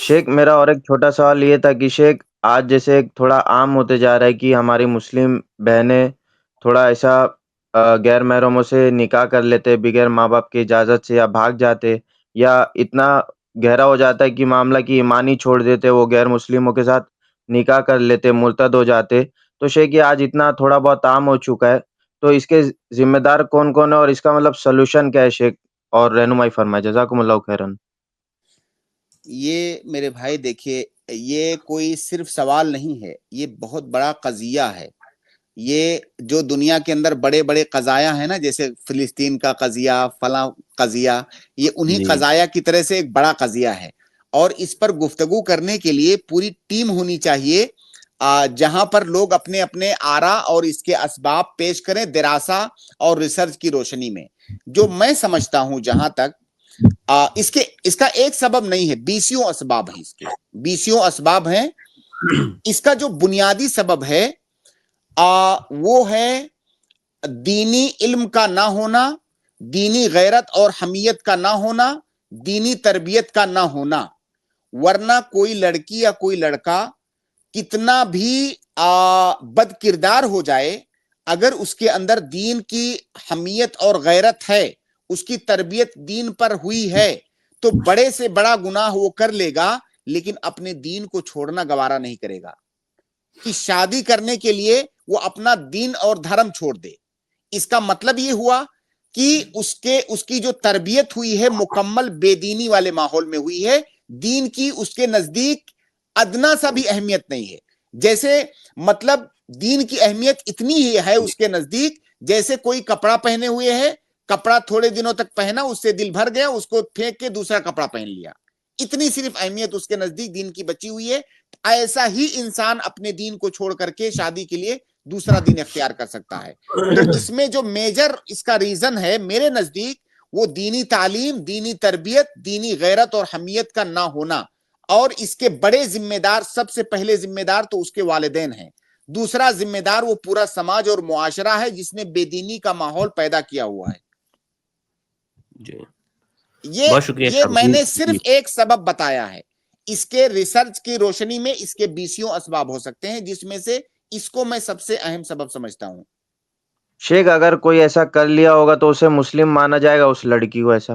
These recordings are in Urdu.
شیخ میرا اور ایک چھوٹا سوال یہ تھا کہ شیخ آج جیسے ایک تھوڑا عام ہوتے جا رہا ہے کہ ہماری مسلم بہنیں تھوڑا ایسا غیر محرموں سے نکاح کر لیتے بغیر ماں باپ کی اجازت سے، یا بھاگ جاتے، یا اتنا گہرا ہو جاتا ہے کہ معاملہ کی ایمان ہی چھوڑ دیتے، وہ غیر مسلموں کے ساتھ نکاح کر لیتے، مرتد ہو جاتے۔ تو شیخ یہ آج اتنا تھوڑا بہت عام ہو چکا ہے، تو اس کے ذمہ دار کون کون ہے اور اس کا مطلب سلوشن کیا ہے شیخ؟ اور رہنمائی فرمائے، جزاکم اللہ خیرن۔ یہ میرے بھائی دیکھیے، یہ کوئی صرف سوال نہیں ہے، یہ بہت بڑا قضیہ ہے۔ یہ جو دنیا کے اندر بڑے بڑے قضایا ہیں نا، جیسے فلسطین کا قضیہ، فلاں قضیہ، یہ انہی جی قضایا کی طرح سے ایک بڑا قضیہ ہے، اور اس پر گفتگو کرنے کے لیے پوری ٹیم ہونی چاہیے، جہاں پر لوگ اپنے اپنے آرا اور اس کے اسباب پیش کریں دراسہ اور ریسرچ کی روشنی میں۔ جو میں سمجھتا ہوں جہاں تک اس کا ایک سبب نہیں ہے، بیسیوں اسباب ہیں، اس کے بیسیوں اسباب ہیں۔ اس کا جو بنیادی سبب ہے وہ ہے دینی علم کا نہ ہونا، دینی غیرت اور حمیت کا نہ ہونا، دینی تربیت کا نہ ہونا۔ ورنہ کوئی لڑکی یا کوئی لڑکا کتنا بھی بد کردار ہو جائے، اگر اس کے اندر دین کی حمیت اور غیرت ہے، اس کی تربیت دین پر ہوئی ہے، تو بڑے سے بڑا گناہ وہ کر لے گا، لیکن اپنے دین کو چھوڑنا گوارا نہیں کرے گا، کہ شادی کرنے کے لیے وہ اپنا دین اور دھرم چھوڑ دے۔ اس کا مطلب یہ ہوا کہ اس کی جو تربیت ہوئی ہے مکمل بے دینی والے ماحول میں ہوئی ہے، دین کی اس کے نزدیک ادنا سا بھی اہمیت نہیں ہے۔ جیسے مطلب دین کی اہمیت اتنی ہی ہے اس کے نزدیک جیسے کوئی کپڑا پہنے ہوئے ہے، کپڑا تھوڑے دنوں تک پہنا، اس سے دل بھر گیا، اس کو پھینک کے دوسرا کپڑا پہن لیا، اتنی صرف اہمیت اس کے نزدیک دین کی بچی ہوئی ہے۔ ایسا ہی انسان اپنے دین کو چھوڑ کر کے شادی کے لیے دوسرا دین اختیار کر سکتا ہے۔ تو اس میں جو میجر اس کا ریزن ہے میرے نزدیک، وہ دینی تعلیم، دینی تربیت، دینی غیرت اور حمیت کا نہ ہونا، اور اس کے بڑے ذمہ دار، سب سے پہلے ذمہ دار تو اس کے والدین ہیں، دوسرا ذمہ دار وہ پورا سماج اور معاشرہ ہے جس نے بے دینی کا ماحول پیدا کیا ہوا ہے۔ جی یہ بہت شکریہ یہ صاحب۔ میں جی نے صرف ایک سبب بتایا ہے، اس کے ریسرچ کی روشنی میں اس کے بیسیوں اسباب ہو سکتے ہیں، جس میں سے اس کو میں سب سے اہم سبب سمجھتا ہوں۔ شیخ اگر کوئی ایسا کر لیا ہوگا تو اسے مسلم مانا جائے گا اس لڑکی کو؟ ایسا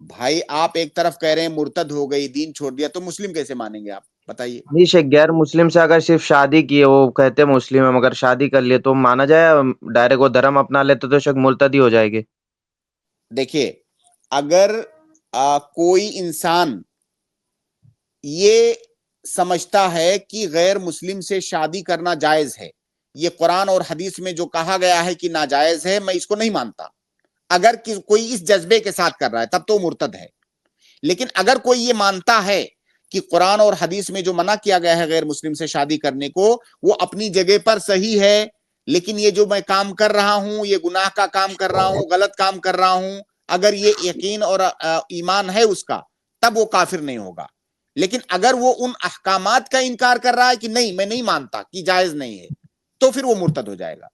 بھائی آپ ایک طرف کہہ رہے ہیں مرتد ہو گئی، دین چھوڑ دیا، تو مسلم کیسے مانیں گے آپ بتائیے؟ نہیں شیخ، غیر مسلم سے اگر صرف شادی کی ہے، وہ کہتے ہیں مسلم ہے مگر شادی کر لیے، تو مانا جائے؟ ڈائریکٹ وہ دھرم اپنا لیتے تو شیخ مرتد ہی ہو جائے گی۔ دیکھیے، اگر کوئی انسان یہ سمجھتا ہے کہ غیر مسلم سے شادی کرنا جائز ہے، یہ قرآن اور حدیث میں جو کہا گیا ہے کہ ناجائز ہے، میں اس کو نہیں مانتا۔ اگر کوئی اس جذبے کے ساتھ کر رہا ہے تب تو مرتد ہے، لیکن اگر کوئی یہ مانتا ہے کہ قرآن اور حدیث میں جو منع کیا گیا ہے غیر مسلم سے شادی کرنے کو، وہ اپنی جگہ پر صحیح ہے، لیکن یہ جو میں کام کر رہا ہوں، یہ گناہ کا کام کر رہا ہوں، غلط کام کر رہا ہوں، اگر یہ یقین اور ایمان ہے اس کا، تب وہ کافر نہیں ہوگا۔ لیکن اگر وہ ان احکامات کا انکار کر رہا ہے کہ نہیں میں نہیں مانتا کہ جائز نہیں ہے، تو پھر وہ مرتد ہو جائے گا۔